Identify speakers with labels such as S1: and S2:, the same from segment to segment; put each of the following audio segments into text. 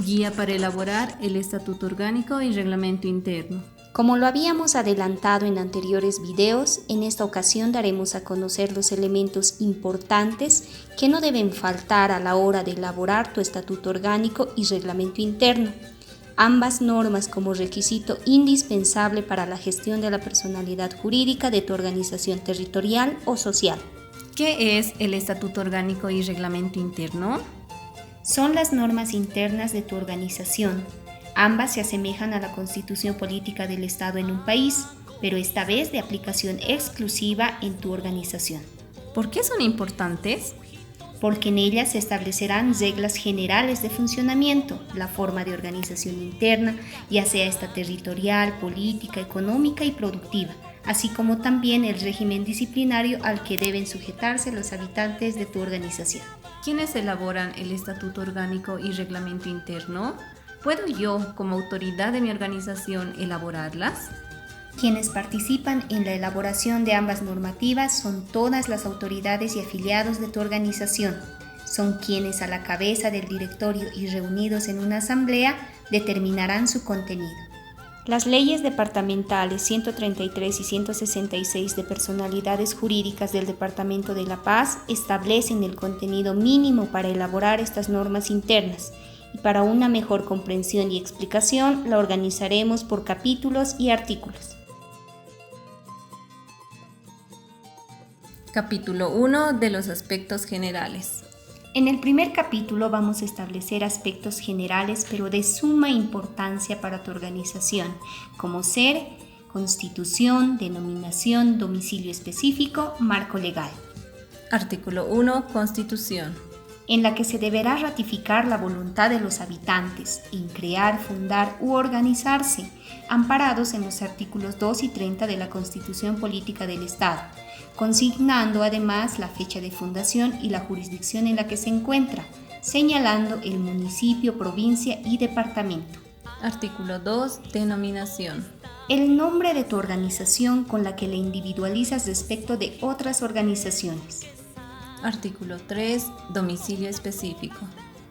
S1: Guía para elaborar el Estatuto Orgánico y Reglamento Interno.
S2: Como lo habíamos adelantado en anteriores videos, en esta ocasión daremos a conocer los elementos importantes que no deben faltar a la hora de elaborar tu Estatuto Orgánico y Reglamento Interno. Ambas normas como requisito indispensable para la gestión de la personalidad jurídica de tu organización territorial o social.
S1: ¿Qué es el Estatuto Orgánico y Reglamento Interno?
S2: Son las normas internas de tu organización. Ambas se asemejan a la Constitución Política del Estado en un país, pero esta vez de aplicación exclusiva en tu organización.
S1: ¿Por qué son importantes?
S2: Porque en ellas se establecerán reglas generales de funcionamiento, la forma de organización interna, ya sea esta territorial, política, económica y productiva, así como también el régimen disciplinario al que deben sujetarse los habitantes de tu organización.
S1: ¿Quiénes elaboran el Estatuto Orgánico y Reglamento Interno? ¿Puedo yo, como autoridad de mi organización, elaborarlas?
S2: Quienes participan en la elaboración de ambas normativas son todas las autoridades y afiliados de tu organización. Son quienes a la cabeza del directorio y reunidos en una asamblea determinarán su contenido. Las leyes departamentales 133 y 166 de personalidades jurídicas del Departamento de La Paz establecen el contenido mínimo para elaborar estas normas internas y para una mejor comprensión y explicación la organizaremos por capítulos y artículos.
S1: Capítulo 1 de los aspectos generales.
S2: En el primer capítulo vamos a establecer aspectos generales pero de suma importancia para tu organización, como ser, constitución, denominación, domicilio específico, marco legal.
S1: Artículo 1. Constitución.
S2: En la que se deberá ratificar la voluntad de los habitantes en crear, fundar u organizarse, amparados en los artículos 2 y 30 de la Constitución Política del Estado, consignando además la fecha de fundación y la jurisdicción en la que se encuentra, señalando el municipio, provincia y departamento.
S1: Artículo 2. Denominación.
S2: El nombre de tu organización con la que la individualizas respecto de otras organizaciones.
S1: Artículo 3. Domicilio específico.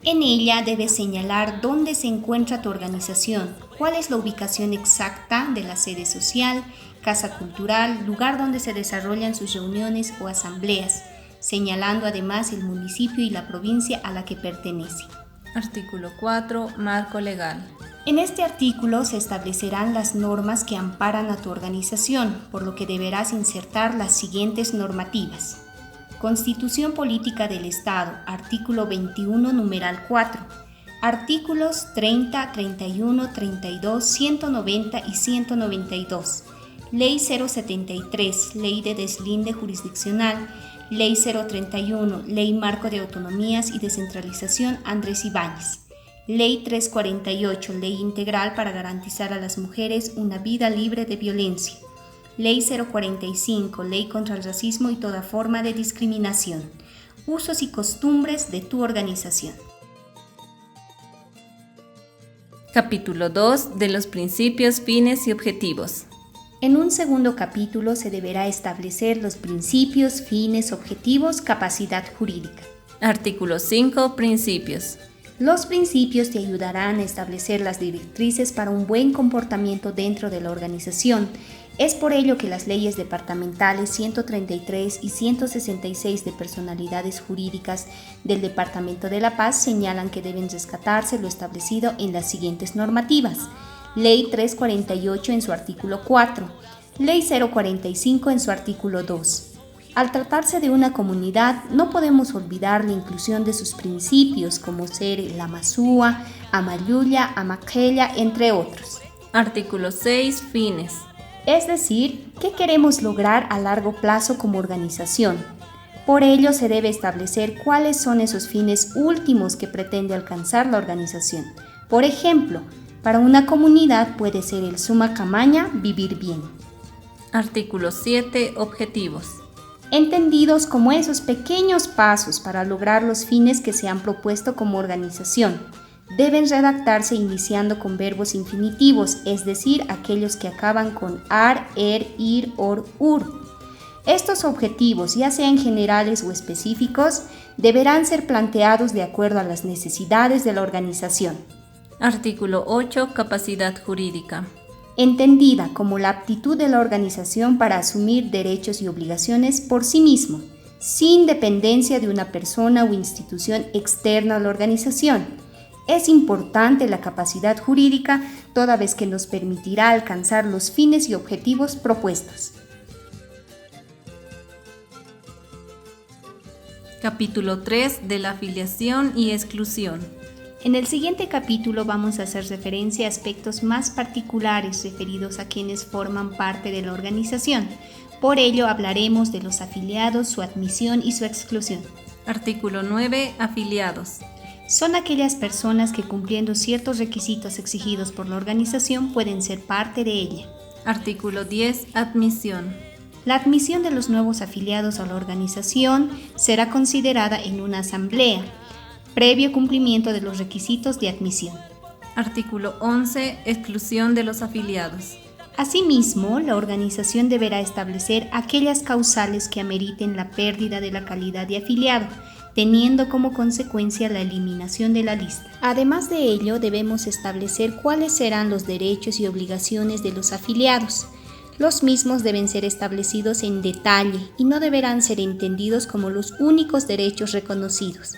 S2: En ella debes señalar dónde se encuentra tu organización, cuál es la ubicación exacta de la sede social, casa cultural, lugar donde se desarrollan sus reuniones o asambleas, señalando además el municipio y la provincia a la que pertenece.
S1: Artículo 4. Marco legal.
S2: En este artículo se establecerán las normas que amparan a tu organización, por lo que deberás insertar las siguientes normativas. Constitución Política del Estado, artículo 21, numeral 4. Artículos 30, 31, 32, 190 y 192. Ley 073, Ley de Deslinde Jurisdiccional. Ley 031, Ley Marco de Autonomías y Descentralización Andrés Ibáñez. Ley 348, Ley Integral para garantizar a las mujeres una vida libre de violencia. Ley 045, Ley contra el racismo y toda forma de discriminación. Usos y costumbres de tu organización.
S1: Capítulo 2 de los principios, fines y objetivos.
S2: En un segundo capítulo se deberá establecer los principios, fines, objetivos, capacidad jurídica.
S1: Artículo 5. Principios.
S2: Los principios te ayudarán a establecer las directrices para un buen comportamiento dentro de la organización. Es por ello que las leyes departamentales 133 y 166 de personalidades jurídicas del Departamento de La Paz señalan que deben rescatarse lo establecido en las siguientes normativas. Ley 348 en su artículo 4, Ley 045 en su artículo 2. Al tratarse de una comunidad, no podemos olvidar la inclusión de sus principios, como ser el Amazúa, Amayuya, Amaqueya, entre otros.
S1: Artículo 6. Fines.
S2: Es decir, ¿qué queremos lograr a largo plazo como organización? Por ello se debe establecer cuáles son esos fines últimos que pretende alcanzar la organización. Por ejemplo, para una comunidad puede ser el suma camaña, vivir bien.
S1: Artículo 7. Objetivos.
S2: Entendidos como esos pequeños pasos para lograr los fines que se han propuesto como organización. Deben redactarse iniciando con verbos infinitivos, es decir, aquellos que acaban con ar, ir, or, ur. Estos objetivos, ya sean generales o específicos, deberán ser planteados de acuerdo a las necesidades de la organización.
S1: Artículo 8. Capacidad jurídica.
S2: Entendida como la aptitud de la organización para asumir derechos y obligaciones por sí mismo, sin dependencia de una persona o institución externa a la organización. Es importante la capacidad jurídica toda vez que nos permitirá alcanzar los fines y objetivos propuestos.
S1: Capítulo 3 de la afiliación y exclusión.
S2: En el siguiente capítulo vamos a hacer referencia a aspectos más particulares referidos a quienes forman parte de la organización. Por ello hablaremos de los afiliados, su admisión y su exclusión.
S1: Artículo 9. Afiliados.
S2: Son aquellas personas que cumpliendo ciertos requisitos exigidos por la organización pueden ser parte de ella.
S1: Artículo 10. Admisión.
S2: La admisión de los nuevos afiliados a la organización será considerada en una asamblea, previo cumplimiento de los requisitos de admisión.
S1: Artículo 11. Exclusión de los afiliados.
S2: Asimismo, la organización deberá establecer aquellas causales que ameriten la pérdida de la calidad de afiliado, teniendo como consecuencia la eliminación de la lista. Además de ello, debemos establecer cuáles serán los derechos y obligaciones de los afiliados. Los mismos deben ser establecidos en detalle y no deberán ser entendidos como los únicos derechos reconocidos.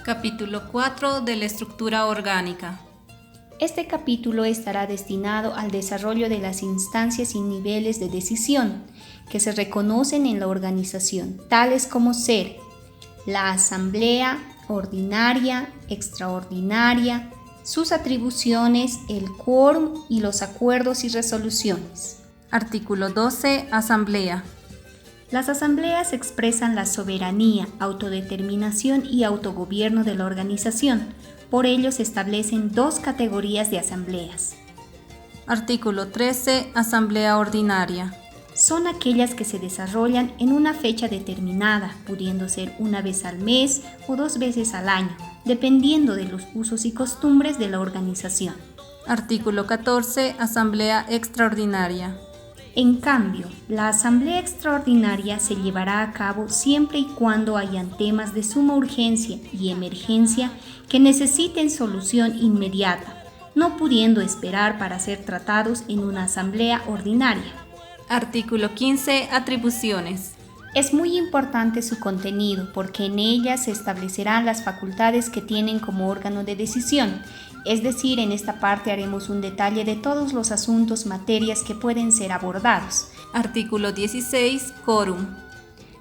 S1: Capítulo 4 de la estructura orgánica.
S2: Este capítulo estará destinado al desarrollo de las instancias y niveles de decisión que se reconocen en la organización, tales como ser la asamblea ordinaria, extraordinaria, sus atribuciones, el quórum y los acuerdos y resoluciones.
S1: Artículo 12. Asamblea.
S2: Las asambleas expresan la soberanía, autodeterminación y autogobierno de la organización. Por ello se establecen dos categorías de asambleas.
S1: Artículo 13. Asamblea ordinaria.
S2: Son aquellas que se desarrollan en una fecha determinada, pudiendo ser una vez al mes o 2 veces al año, dependiendo de los usos y costumbres de la organización.
S1: Artículo 14. Asamblea extraordinaria.
S2: En cambio, la asamblea extraordinaria se llevará a cabo siempre y cuando hayan temas de suma urgencia y emergencia que necesiten solución inmediata, no pudiendo esperar para ser tratados en una asamblea ordinaria.
S1: Artículo 15. Atribuciones.
S2: Es muy importante su contenido porque en ella se establecerán las facultades que tienen como órgano de decisión. Es decir, en esta parte haremos un detalle de todos los asuntos, materias que pueden ser abordados.
S1: Artículo 16. Quórum.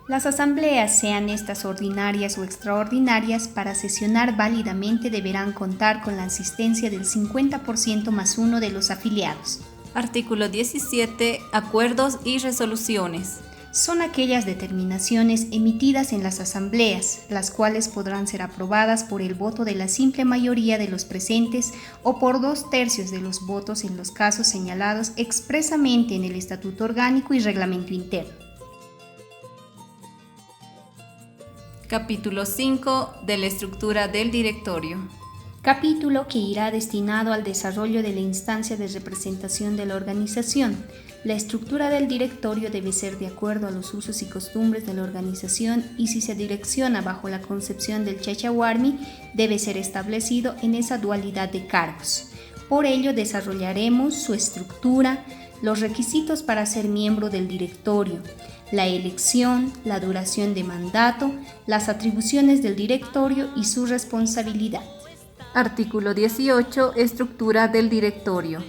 S2: Las asambleas, sean estas ordinarias o extraordinarias, para sesionar válidamente deberán contar con la asistencia del 50% más 1 de los afiliados.
S1: Artículo 17. Acuerdos y resoluciones.
S2: Son aquellas determinaciones emitidas en las asambleas, las cuales podrán ser aprobadas por el voto de la simple mayoría de los presentes o por 2/3 de los votos en los casos señalados expresamente en el Estatuto Orgánico y Reglamento Interno.
S1: Capítulo 5 de la estructura del directorio.
S2: Capítulo que irá destinado al desarrollo de la instancia de representación de la organización. La estructura del directorio debe ser de acuerdo a los usos y costumbres de la organización y si se direcciona bajo la concepción del Chachahuarmi, debe ser establecido en esa dualidad de cargos. Por ello desarrollaremos su estructura, los requisitos para ser miembro del directorio, la elección, la duración de mandato, las atribuciones del directorio y su responsabilidad.
S1: Artículo 18. Estructura del directorio.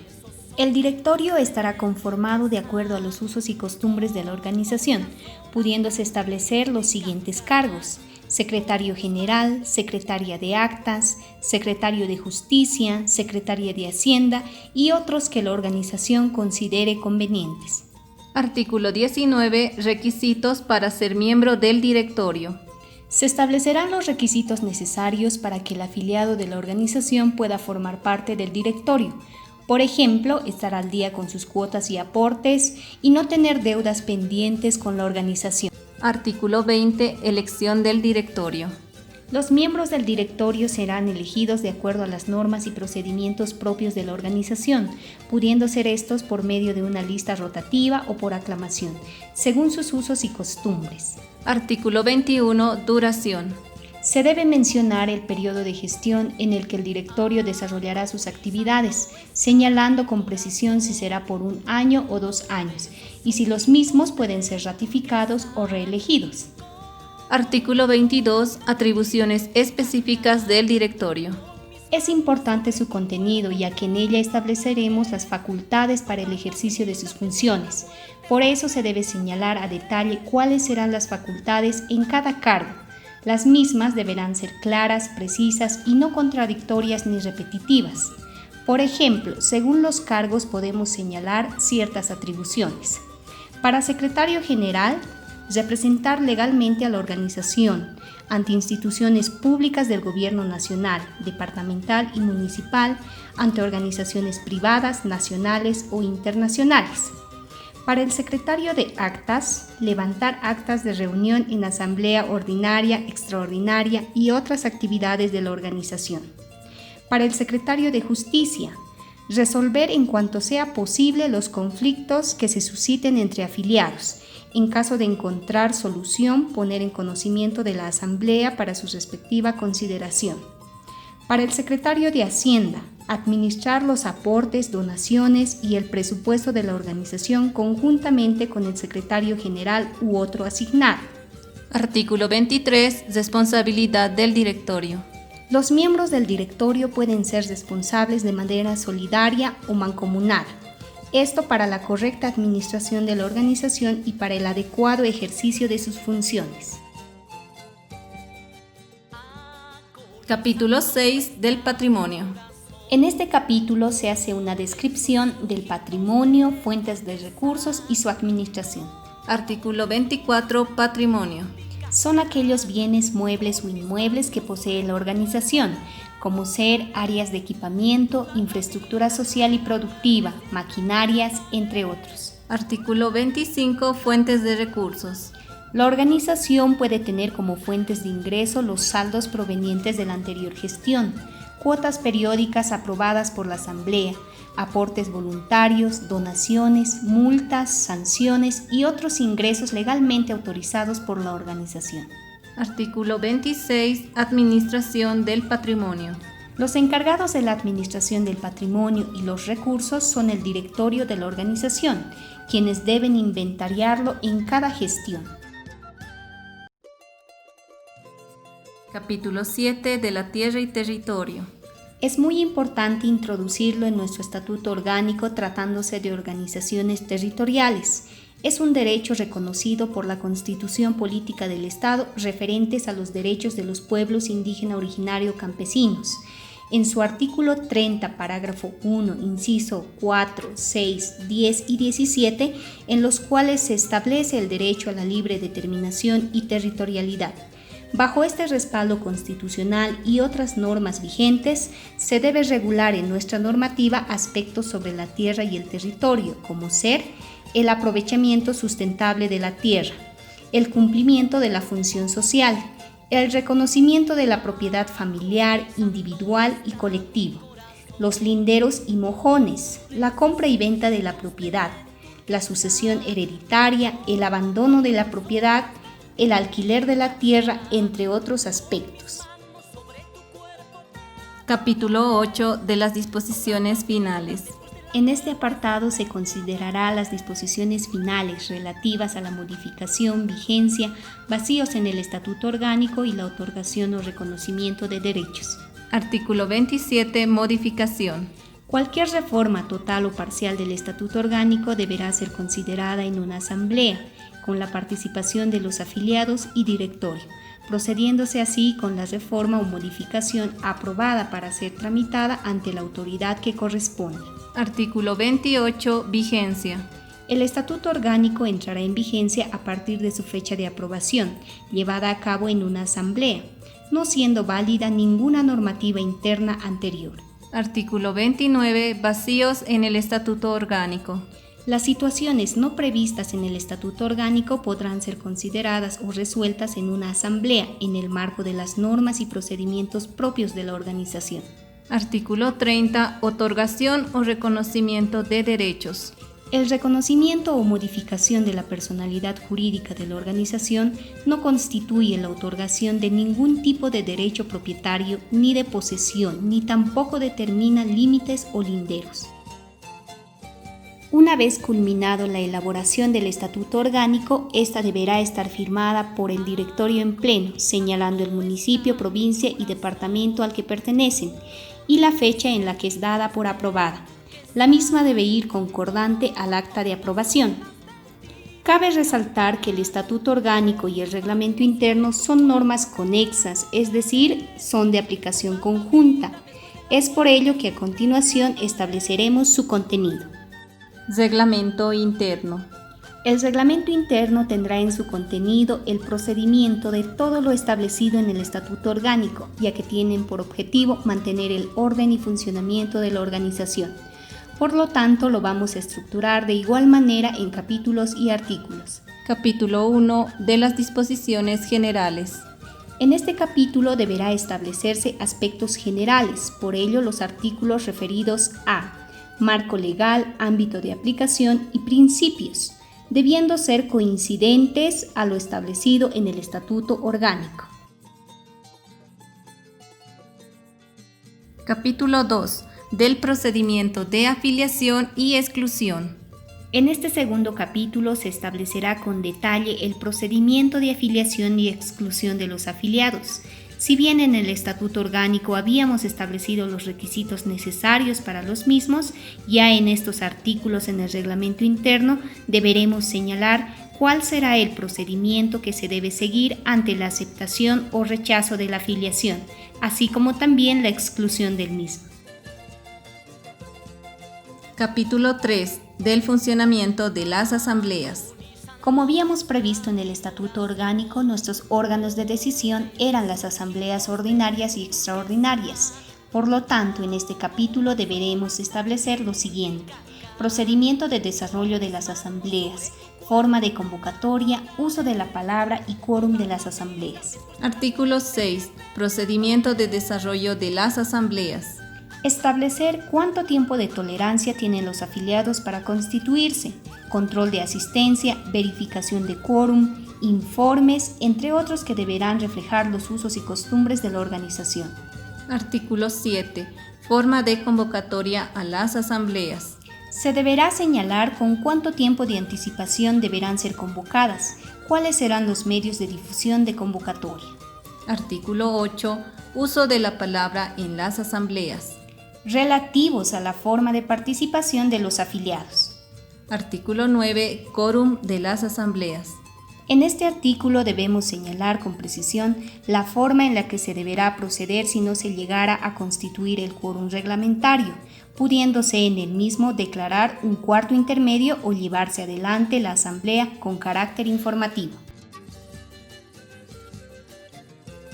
S2: El directorio estará conformado de acuerdo a los usos y costumbres de la organización, pudiéndose establecer los siguientes cargos: secretario general, secretaria de actas, secretario de justicia, secretaria de hacienda y otros que la organización considere convenientes.
S1: Artículo 19. Requisitos para ser miembro del directorio.
S2: Se establecerán los requisitos necesarios para que el afiliado de la organización pueda formar parte del directorio. Por ejemplo, estar al día con sus cuotas y aportes y no tener deudas pendientes con la organización.
S1: Artículo 20. Elección del directorio.
S2: Los miembros del directorio serán elegidos de acuerdo a las normas y procedimientos propios de la organización, pudiendo ser estos por medio de una lista rotativa o por aclamación, según sus usos y costumbres.
S1: Artículo 21. Duración.
S2: Se debe mencionar el periodo de gestión en el que el directorio desarrollará sus actividades, señalando con precisión si será por 1 año o 2 años, y si los mismos pueden ser ratificados o reelegidos.
S1: Artículo 22. Atribuciones específicas del directorio.
S2: Es importante su contenido, ya que en ella estableceremos las facultades para el ejercicio de sus funciones. Por eso se debe señalar a detalle cuáles serán las facultades en cada cargo. Las mismas deberán ser claras, precisas y no contradictorias ni repetitivas. Por ejemplo, según los cargos podemos señalar ciertas atribuciones. Para secretario general, representar legalmente a la organización ante instituciones públicas del gobierno nacional, departamental y municipal, ante organizaciones privadas, nacionales o internacionales. Para el secretario de actas, levantar actas de reunión en asamblea ordinaria, extraordinaria y otras actividades de la organización. Para el secretario de justicia, resolver en cuanto sea posible los conflictos que se susciten entre afiliados. En caso de encontrar solución, poner en conocimiento de la asamblea para su respectiva consideración. Para el secretario de Hacienda, administrar los aportes, donaciones y el presupuesto de la organización conjuntamente con el secretario general u otro asignado.
S1: Artículo 23. Responsabilidad del directorio.
S2: Los miembros del directorio pueden ser responsables de manera solidaria o mancomunada. Esto para la correcta administración de la organización y para el adecuado ejercicio de sus funciones.
S1: Capítulo 6 del patrimonio.
S2: En este capítulo se hace una descripción del patrimonio, fuentes de recursos y su administración.
S1: Artículo 24. Patrimonio.
S2: Son aquellos bienes muebles o inmuebles que posee la organización, como ser áreas de equipamiento, infraestructura social y productiva, maquinarias, entre otros.
S1: Artículo 25. Fuentes de recursos.
S2: La organización puede tener como fuentes de ingreso los saldos provenientes de la anterior gestión, cuotas periódicas aprobadas por la Asamblea, aportes voluntarios, donaciones, multas, sanciones y otros ingresos legalmente autorizados por la organización.
S1: Artículo 26. Administración del patrimonio.
S2: Los encargados de la administración del patrimonio y los recursos son el directorio de la organización, quienes deben inventariarlo en cada gestión.
S1: Capítulo 7 de la tierra y territorio.
S2: Es muy importante introducirlo en nuestro estatuto orgánico tratándose de organizaciones territoriales. Es un derecho reconocido por la Constitución Política del Estado referentes a los derechos de los pueblos indígena originario campesinos. En su artículo 30, parágrafo 1, inciso 4, 6, 10 y 17, en los cuales se establece el derecho a la libre determinación y territorialidad. Bajo este respaldo constitucional y otras normas vigentes, se debe regular en nuestra normativa aspectos sobre la tierra y el territorio, como ser el aprovechamiento sustentable de la tierra, el cumplimiento de la función social, el reconocimiento de la propiedad familiar, individual y colectivo, los linderos y mojones, la compra y venta de la propiedad, la sucesión hereditaria, el abandono de la propiedad, el alquiler de la tierra, entre otros aspectos.
S1: Capítulo 8 de las disposiciones finales.
S2: En este apartado se considerará las disposiciones finales relativas a la modificación, vigencia, vacíos en el estatuto orgánico y la otorgación o reconocimiento de derechos.
S1: Artículo 27. Modificación.
S2: Cualquier reforma total o parcial del estatuto orgánico deberá ser considerada en una asamblea, con la participación de los afiliados y directorio, procediéndose así con la reforma o modificación aprobada para ser tramitada ante la autoridad que corresponde.
S1: Artículo 28. Vigencia.
S2: El estatuto orgánico entrará en vigencia a partir de su fecha de aprobación, llevada a cabo en una asamblea, no siendo válida ninguna normativa interna anterior.
S1: Artículo 29. Vacíos en el estatuto orgánico.
S2: Las situaciones no previstas en el estatuto orgánico podrán ser consideradas o resueltas en una asamblea en el marco de las normas y procedimientos propios de la organización.
S1: Artículo 30. Otorgación o reconocimiento de derechos.
S2: El reconocimiento o modificación de la personalidad jurídica de la organización no constituye la otorgación de ningún tipo de derecho propietario ni de posesión, ni tampoco determina límites o linderos. Una vez culminado la elaboración del estatuto orgánico, esta deberá estar firmada por el directorio en pleno, señalando el municipio, provincia y departamento al que pertenecen y la fecha en la que es dada por aprobada. La misma debe ir concordante al acta de aprobación. Cabe resaltar que el estatuto orgánico y el reglamento interno son normas conexas, es decir, son de aplicación conjunta. Es por ello que a continuación estableceremos su contenido.
S1: Reglamento interno.
S2: El reglamento interno tendrá en su contenido el procedimiento de todo lo establecido en el estatuto orgánico, ya que tienen por objetivo mantener el orden y funcionamiento de la organización. Por lo tanto, lo vamos a estructurar de igual manera en capítulos y artículos.
S1: Capítulo 1 de las disposiciones generales.
S2: En este capítulo deberá establecerse aspectos generales, por ello los artículos referidos a marco legal, ámbito de aplicación y principios, debiendo ser coincidentes a lo establecido en el estatuto orgánico.
S1: Capítulo 2 del procedimiento de afiliación y exclusión.
S2: En este segundo capítulo se establecerá con detalle el procedimiento de afiliación y exclusión de los afiliados. Si bien en el estatuto orgánico habíamos establecido los requisitos necesarios para los mismos, ya en estos artículos en el reglamento interno deberemos señalar cuál será el procedimiento que se debe seguir ante la aceptación o rechazo de la afiliación, así como también la exclusión del mismo.
S1: Capítulo 3 del funcionamiento de las asambleas.
S2: Como habíamos previsto en el estatuto orgánico, nuestros órganos de decisión eran las asambleas ordinarias y extraordinarias. Por lo tanto, en este capítulo deberemos establecer lo siguiente: procedimiento de desarrollo de las asambleas, forma de convocatoria, uso de la palabra y quórum de las asambleas.
S1: Artículo 6. Procedimiento de desarrollo de las asambleas.
S2: Establecer cuánto tiempo de tolerancia tienen los afiliados para constituirse, control de asistencia, verificación de quórum, informes, entre otros que deberán reflejar los usos y costumbres de la organización.
S1: Artículo 7. Forma de convocatoria a las asambleas.
S2: Se deberá señalar con cuánto tiempo de anticipación deberán ser convocadas, cuáles serán los medios de difusión de convocatoria.
S1: Artículo 8. Uso de la palabra en las asambleas.
S2: Relativos a la forma de participación de los afiliados.
S1: Artículo 9. Quórum de las asambleas.
S2: En este artículo debemos señalar con precisión la forma en la que se deberá proceder si no se llegara a constituir el quórum reglamentario, pudiéndose en el mismo declarar un cuarto intermedio o llevarse adelante la asamblea con carácter informativo.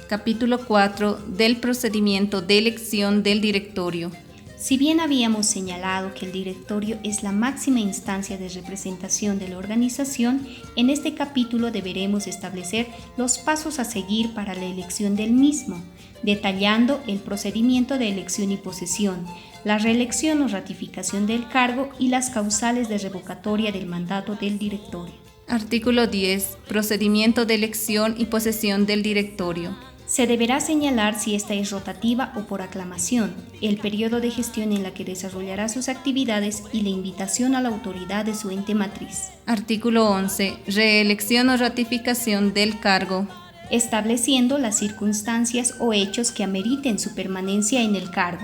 S1: Capítulo 4 del procedimiento de elección del directorio.
S2: Si bien habíamos señalado que el directorio es la máxima instancia de representación de la organización, en este capítulo deberemos establecer los pasos a seguir para la elección del mismo, detallando el procedimiento de elección y posesión, la reelección o ratificación del cargo y las causales de revocatoria del mandato del directorio.
S1: Artículo 10. Procedimiento de elección y posesión del directorio.
S2: Se deberá señalar si esta es rotativa o por aclamación, el periodo de gestión en la que desarrollará sus actividades y la invitación a la autoridad de su ente matriz.
S1: Artículo 11. Reelección o ratificación del cargo.
S2: Estableciendo las circunstancias o hechos que ameriten su permanencia en el cargo.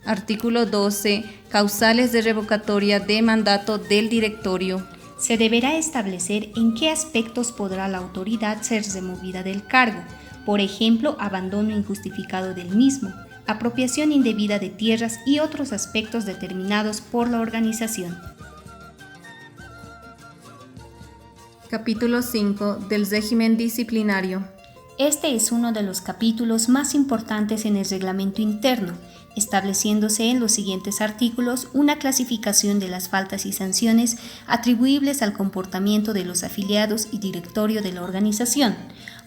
S1: Artículo 12. Causales de revocatoria de mandato del directorio.
S2: Se deberá establecer en qué aspectos podrá la autoridad ser removida del cargo. Por ejemplo, abandono injustificado del mismo, apropiación indebida de tierras y otros aspectos determinados por la organización.
S1: Capítulo 5 del régimen disciplinario.
S2: Este es uno de los capítulos más importantes en el reglamento interno, estableciéndose en los siguientes artículos una clasificación de las faltas y sanciones atribuibles al comportamiento de los afiliados y directorio de la organización.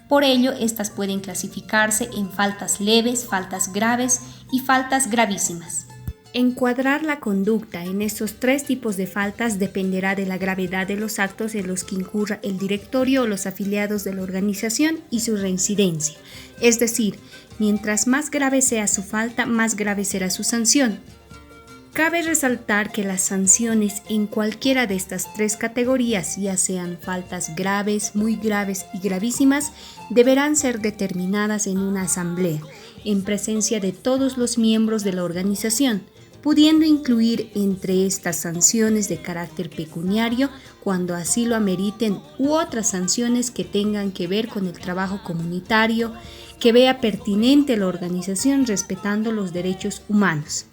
S2: Por ello, estas pueden clasificarse en faltas leves, faltas graves y faltas gravísimas. Encuadrar la conducta en estos tres tipos de faltas dependerá de la gravedad de los actos en los que incurra el directorio o los afiliados de la organización y su reincidencia. Es decir, mientras más grave sea su falta, más grave será su sanción. Cabe resaltar que las sanciones en cualquiera de estas tres categorías, ya sean faltas graves, muy graves y gravísimas, deberán ser determinadas en una asamblea, en presencia de todos los miembros de la organización, pudiendo incluir entre estas sanciones de carácter pecuniario cuando así lo ameriten u otras sanciones que tengan que ver con el trabajo comunitario, que vea pertinente la organización respetando los derechos humanos.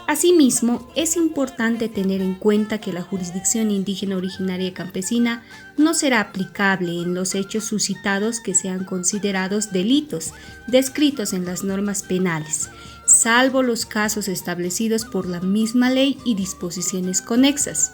S2: Asimismo, es importante tener en cuenta que la jurisdicción indígena originaria campesina no será aplicable en los hechos suscitados que sean considerados delitos descritos en las normas penales, salvo los casos establecidos por la misma ley y disposiciones conexas.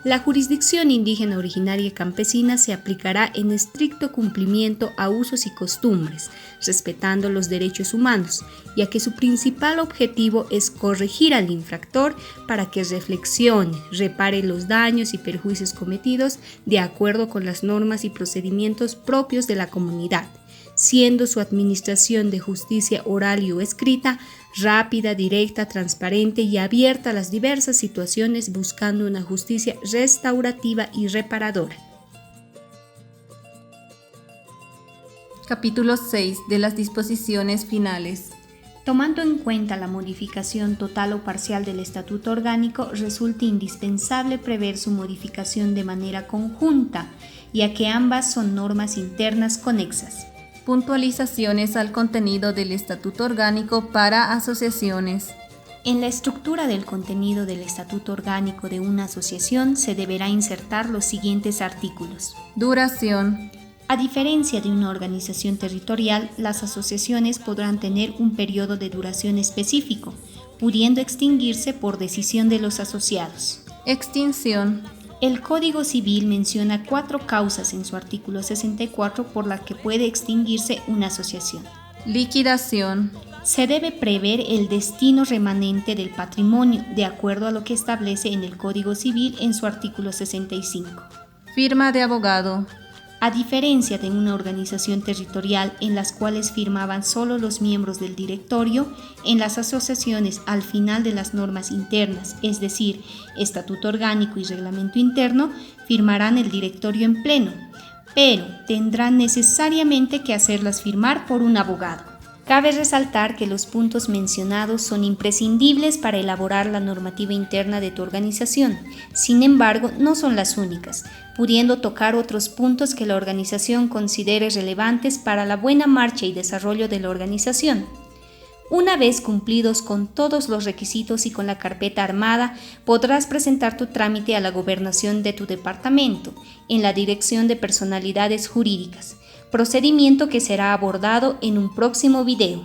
S2: La jurisdicción indígena originaria campesina se aplicará en estricto cumplimiento a usos y costumbres, respetando los derechos humanos, ya que su principal objetivo es corregir al infractor para que reflexione, repare los daños y perjuicios cometidos de acuerdo con las normas y procedimientos propios de la comunidad, siendo su administración de justicia oral o escrita rápida, directa, transparente y abierta a las diversas situaciones, buscando una justicia restaurativa y reparadora.
S1: Capítulo 6 de las disposiciones finales.
S2: Tomando en cuenta la modificación total o parcial del Estatuto Orgánico, resulta indispensable prever su modificación de manera conjunta, ya que ambas son normas internas conexas.
S1: Puntualizaciones al contenido del Estatuto Orgánico para asociaciones.
S2: En la estructura del contenido del Estatuto Orgánico de una asociación se deberá insertar los siguientes artículos.
S1: Duración.
S2: A diferencia de una organización territorial, las asociaciones podrán tener un periodo de duración específico, pudiendo extinguirse por decisión de los asociados.
S1: Extinción.
S2: El Código Civil menciona 4 causas en su artículo 64 por las que puede extinguirse una asociación.
S1: Liquidación.
S2: Se debe prever el destino remanente del patrimonio, de acuerdo a lo que establece en el Código Civil en su artículo 65.
S1: Firma de abogado.
S2: A diferencia de una organización territorial en las cuales firmaban solo los miembros del directorio, en las asociaciones al final de las normas internas, es decir, Estatuto Orgánico y Reglamento Interno, firmarán el directorio en pleno, pero tendrán necesariamente que hacerlas firmar por un abogado. Cabe resaltar que los puntos mencionados son imprescindibles para elaborar la normativa interna de tu organización. Sin embargo, no son las únicas, pudiendo tocar otros puntos que la organización considere relevantes para la buena marcha y desarrollo de la organización. Una vez cumplidos con todos los requisitos y con la carpeta armada, podrás presentar tu trámite a la gobernación de tu departamento, en la Dirección de Personalidades Jurídicas, procedimiento que será abordado en un próximo video.